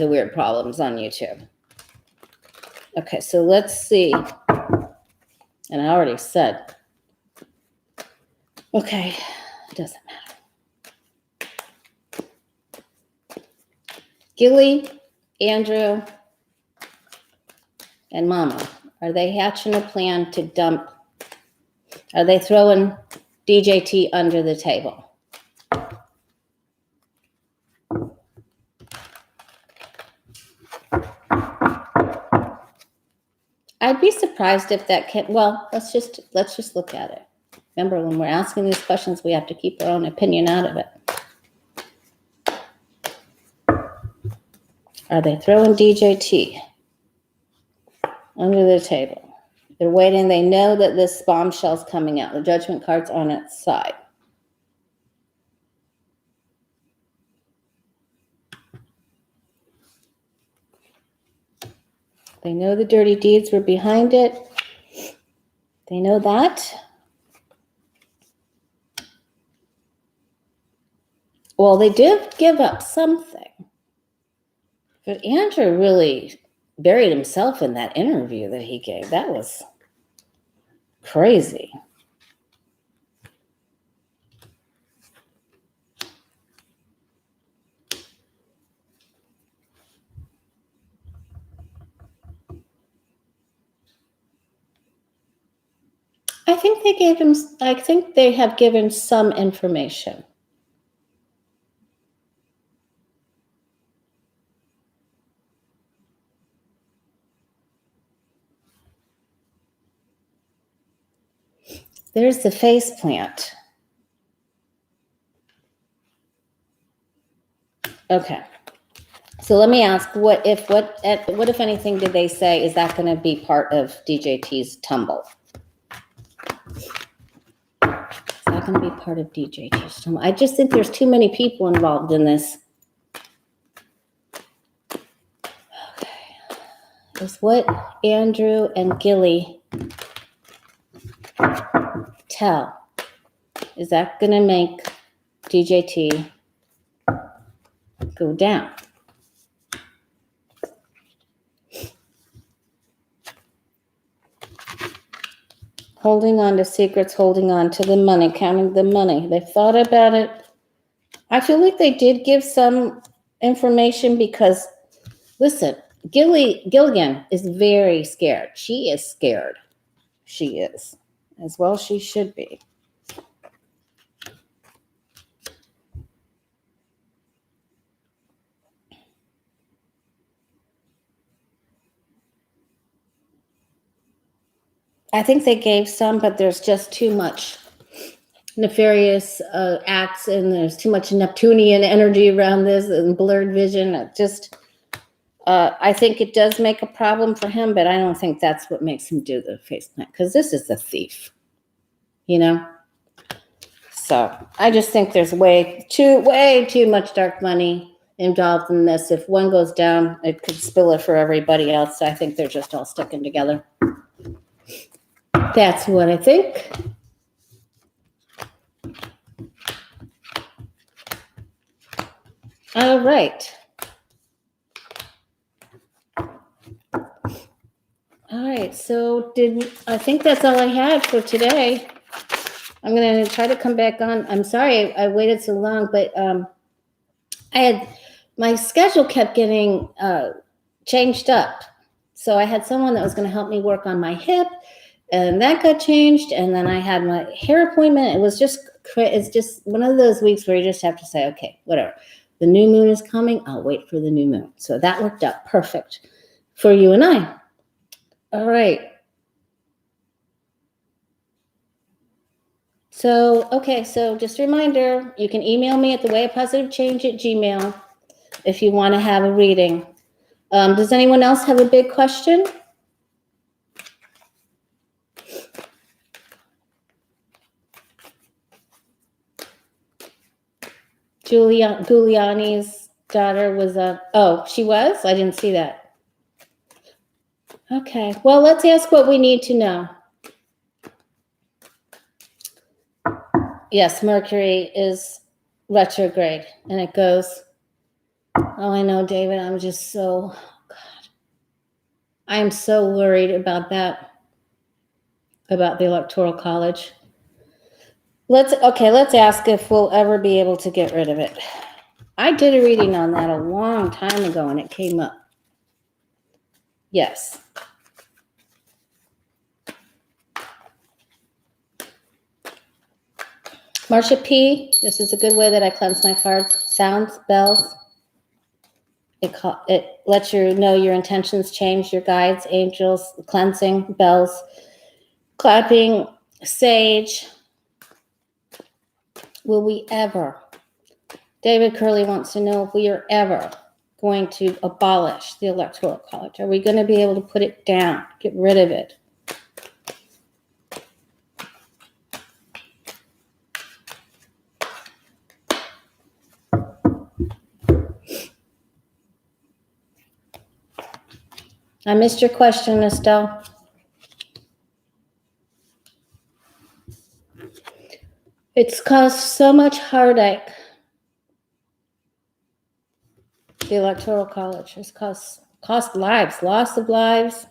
of weird problems on YouTube. Okay, so let's see. And I already said. Okay, it doesn't matter. Gilly, Andrew, and Mama, are they hatching a plan to dump? Are they throwing DJT under the table? I'd be surprised if that can. Well, let's just look at it. Remember, when we're asking these questions, we have to keep our own opinion out of it. Are they throwing DJT under the table? They're waiting. They know that this bombshell's coming out. The judgment card's on its side. They know the dirty deeds were behind it. They know that. Well, they did give up something. But Andrew really buried himself in that interview that he gave. That was crazy. I think they have given some information. There's the face plant. Okay. So let me ask, what if anything did they say, is that going to be part of DJT's tumble? Is that going to be part of DJT's tumble? I just think there's too many people involved in this. Okay. Is what Andrew and Gilly tell, is that going to make DJT go down? Holding on to secrets, holding on to the money, counting the money. They thought about it. I feel like they did give some information because, listen, Gilligan is very scared. She is scared. She is. As well she should be. I think they gave some, but there's just too much nefarious acts, and there's too much Neptunian energy around this and blurred vision. I think it does make a problem for him, but I don't think that's what makes him do the face plant, because this is a thief, you know? So I just think there's way too much dark money involved in this. If one goes down, it could spill it for everybody else. So I think they're just all sticking together. That's what I think. All right. All right, so I think that's all I had for today. I'm going to try to come back on. I'm sorry I waited so long, but my schedule kept getting changed up. So I had someone that was going to help me work on my hip, and that got changed. And then I had my hair appointment. It's just one of those weeks where you just have to say, okay, whatever. The new moon is coming. I'll wait for the new moon. So that worked out perfect for you and I. All right. So just a reminder, you can email me at thewayofpositivechange@gmail.com if you want to have a reading. Does anyone else have a big question? Giuliani's daughter was she was? I didn't see that. Okay, well, let's ask what we need to know. Yes, Mercury is retrograde, and it goes, oh, I know, David, I'm just so, God, I am so worried about that, about the Electoral College. Let's ask if we'll ever be able to get rid of it. I did a reading on that a long time ago, and it came up. Yes. Marcia P., this is a good way that I cleanse my cards. Sounds, bells. It lets you know your intentions change, your guides, angels, cleansing, bells, clapping, sage. Will we ever? David Curley wants to know if we are ever going to abolish the Electoral College. Are we going to be able to put it down, get rid of it? I missed your question, Estelle. It's caused so much heartache. The Electoral College has cost lives, loss of lives.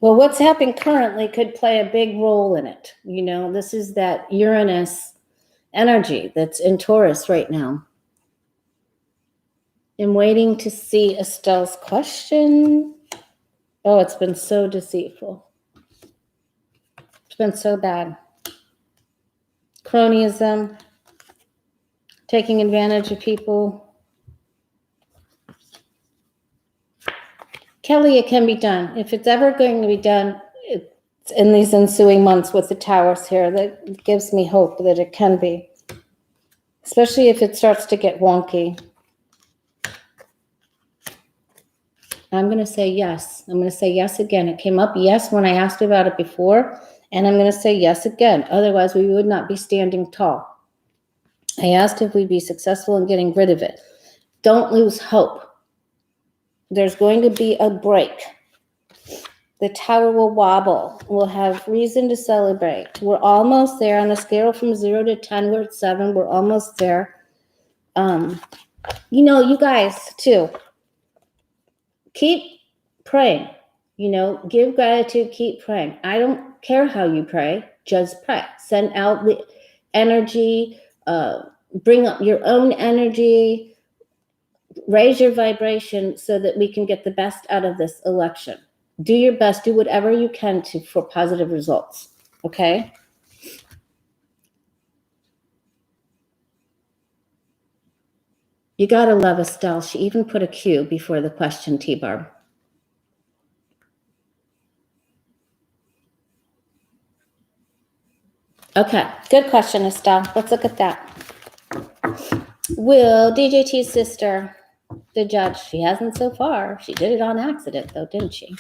Well, what's happening currently could play a big role in it. You know, this is that Uranus energy that's in Taurus right now. I'm waiting to see Estelle's question. Oh, it's been so deceitful. It's been so bad. Cronyism, taking advantage of people. Kelly, it can be done. If it's ever going to be done, it's in these ensuing months with the towers here. That gives me hope that it can be. Especially if it starts to get wonky. I'm going to say yes. I'm going to say yes again. It came up yes when I asked about it before, and I'm going to say yes again. Otherwise, we would not be standing tall. I asked if we'd be successful in getting rid of it. Don't lose hope. There's going to be a break. The tower will wobble. We'll have reason to celebrate. We're almost there on a scale from 0 to 10. We're at 7. We're almost there. You guys, too. Keep praying. Give gratitude, keep praying. I don't care how you pray, just pray. Send out the energy, bring up your own energy, raise your vibration so that we can get the best out of this election. Do your best, do whatever you can for positive results, okay? You gotta love Estelle. She even put a Q before the question, T-Barb. Okay, good question, Estelle. Let's look at that. Will DJT's sister, the judge, she hasn't so far. She did it on accident, though, didn't she?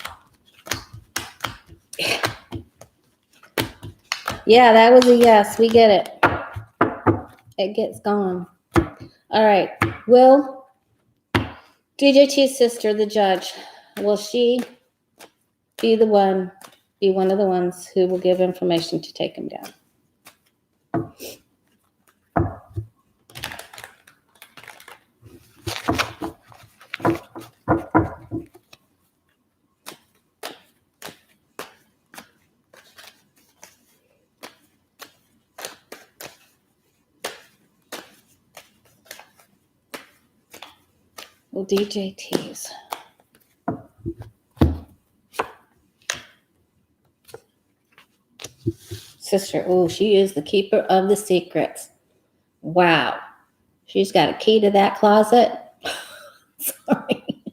Yeah, that was a yes. We get it. It gets going. All right. Will DJT's sister, the judge, will she be one of the ones who will give information to take him down? Well, DJT's. Sister, oh, she is the keeper of the secrets. Wow. She's got a key to that closet. Sorry.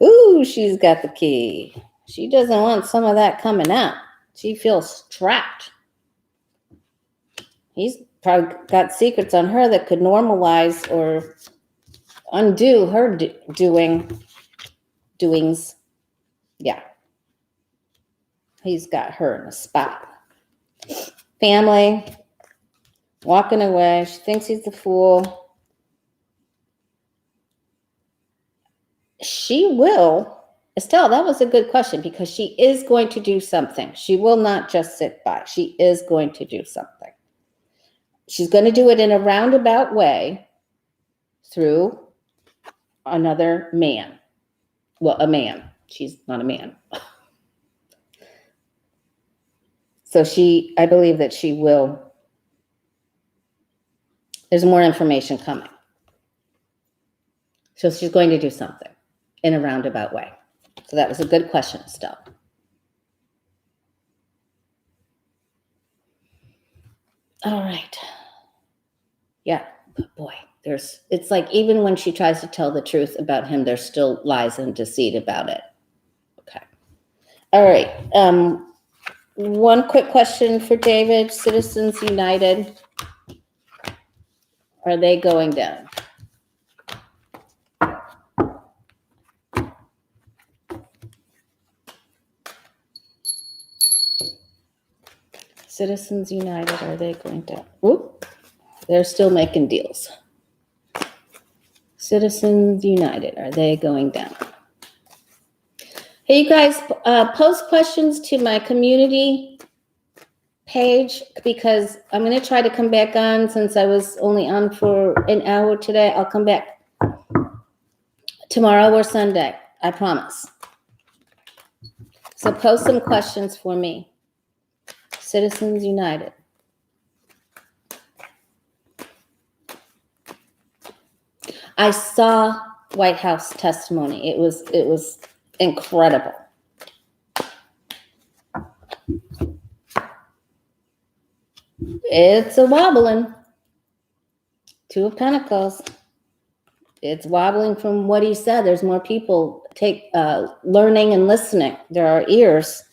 Ooh, she's got the key. She doesn't want some of that coming out. She feels trapped. He's probably got secrets on her that could normalize or undo her doings. Yeah. He's got her in a spot. Family, walking away. She thinks he's a fool. She will. Estelle, that was a good question because she is going to do something. She will not just sit by. She is going to do something. She's going to do it in a roundabout way through another man. Well, a man. She's not a man. So I believe that she will. There's more information coming. So she's going to do something in a roundabout way. So that was a good question, Estelle. All right. Yeah, but boy, it's like even when she tries to tell the truth about him, there's still lies and deceit about it. Okay. All right. One quick question for David. Citizens United, are they going down? Citizens United, are they going down? Whoop. They're still making deals. Citizens United, are they going down? Hey, you guys, post questions to my community page because I'm going to try to come back on since I was only on for an hour today. I'll come back tomorrow or Sunday. I promise. So post some questions for me. Citizens United. I saw White House testimony. It was incredible. It's a wobbling. Two of Pentacles. It's wobbling from what he said. There's more people learning and listening. There are ears.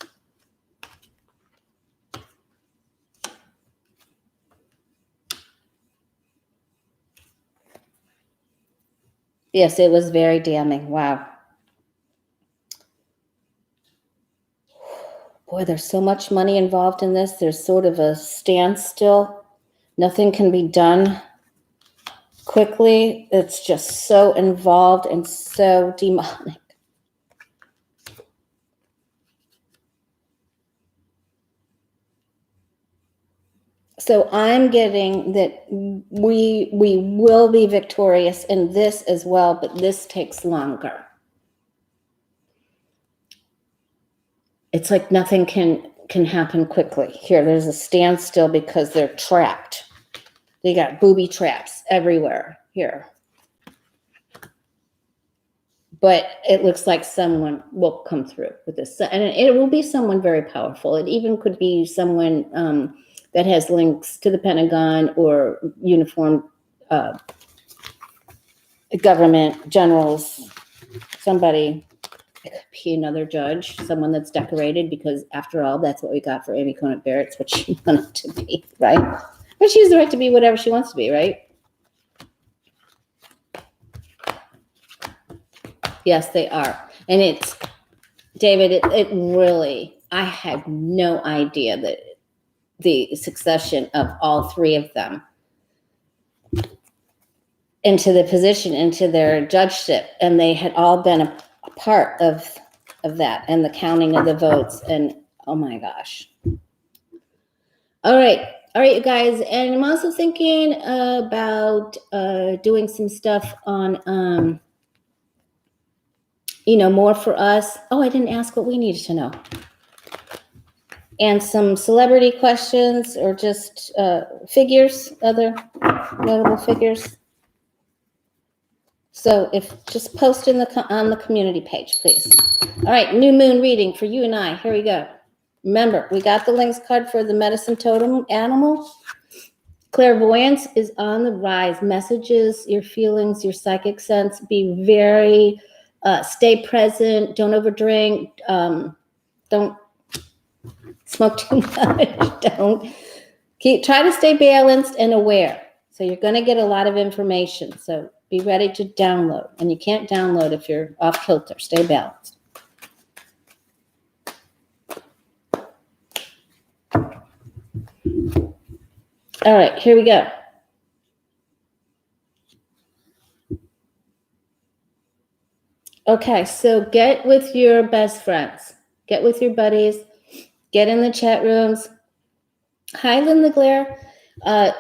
Yes, it was very damning. Wow. Boy, there's so much money involved in this. There's sort of a standstill. Nothing can be done quickly. It's just so involved and so demonic. So I'm getting that we will be victorious in this as well, but this takes longer. It's like nothing can happen quickly. Here, there's a standstill because they're trapped. They got booby traps everywhere here. But it looks like someone will come through with this. And it will be someone very powerful. It even could be someone that has links to the Pentagon or uniformed government generals, somebody. It could be another judge, someone that's decorated, because after all, that's what we got for Amy Coney Barrett. It's what she wanted to be, right? But she has the right to be whatever she wants to be, right? Yes, they are. And it's, David, it really, I had no idea that the succession of all three of them into the position, into their judgeship, and they had all been a part of that and the counting of the votes. And oh my gosh. All right, you guys. And I'm also thinking about doing some stuff on, more for us. Oh, I didn't ask what we needed to know. And some celebrity questions or just figures, other notable figures. So just post on the community page, please. All right, new moon reading for you and I. Here we go. Remember, we got the Lynx card for the medicine totem animal. Clairvoyance is on the rise. Messages, your feelings, your psychic sense. Be very, stay present. Don't overdrink. Don't smoke too much. Try to stay balanced and aware. So you're going to get a lot of information. So be ready to download. And you can't download if you're off kilter. Stay balanced. All right, here we go. Okay, so get with your best friends. Get with your buddies. Get in the chat rooms. Hi, Lindsey Graham.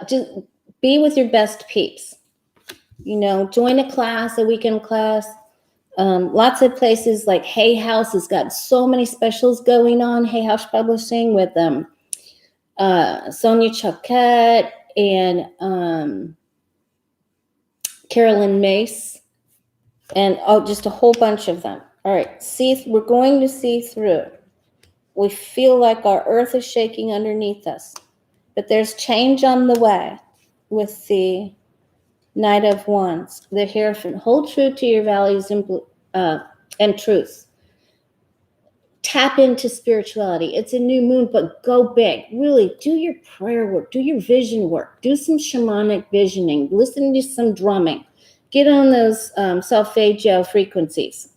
Just be with your best peeps. You know, join a class, a weekend class. Lots of places like Hay House has got so many specials going on. Hay House Publishing with Sonia Choquette and Carolyn Mace, and just a whole bunch of them. All right, we're going to see through. We feel like our earth is shaking underneath us, but there's change on the way with the Knight of Wands, the Hierophant. Hold true to your values and truths. Tap into spirituality. It's a new moon, but go big. Really, do your prayer work, do your vision work, do some shamanic visioning, listen to some drumming. Get on those solfeggio frequencies.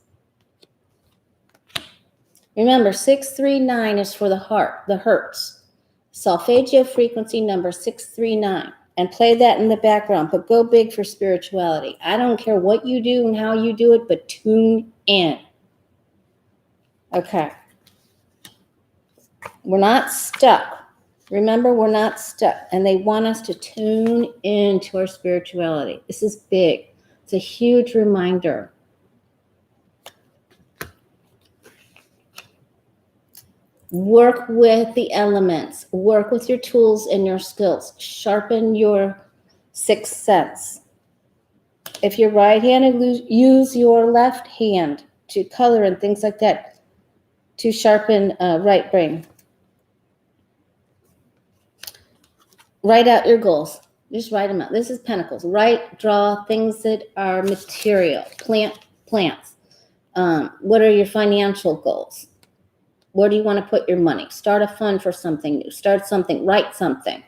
Remember, 639 is for the heart, the hertz. Solfeggio frequency number 639. And play that in the background, but go big for spirituality. I don't care what you do and how you do it, but tune in. Okay. We're not stuck. Remember, we're not stuck. And they want us to tune into our spirituality. This is big. It's a huge reminder. Work with the elements. Work with your tools and your skills. Sharpen your sixth sense. If you're right-handed, use your left hand to color and things like that to sharpen right brain. Write out your goals. Just write them out. This is Pentacles. Draw things that are material. Plants. What are your financial goals? Where do you want to put your money? Start a fund for something new. Start something. Write something.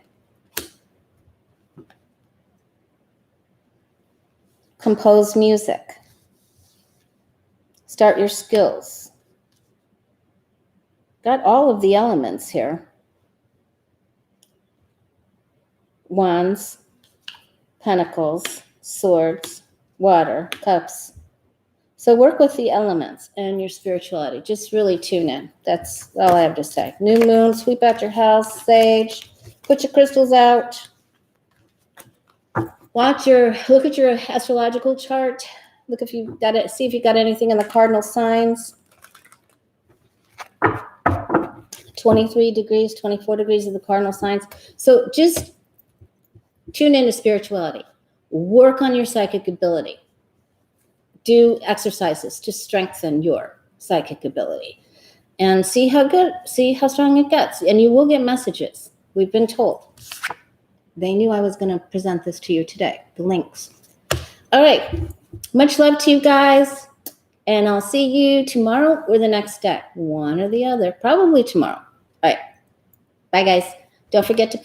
Compose music. Start your skills. Got all of the elements here. Wands, pentacles, swords, water, cups. So work with the elements and your spirituality. Just really tune in. That's all I have to say. New moon, sweep out your house, sage, put your crystals out. Look at your astrological chart. Look if you've got it, see if you got anything in the cardinal signs. 23 degrees, 24 degrees of the cardinal signs. So just tune into spirituality. Work on your psychic ability. Do exercises to strengthen your psychic ability and see how strong it gets. And you will get messages. We've been told. They knew I was going to present this to you today, the links. All right. Much love to you guys. And I'll see you tomorrow or the next day. One or the other. Probably tomorrow. All right. Bye, guys. Don't forget to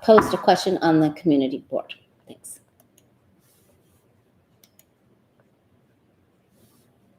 post a question on the community board. Thanks.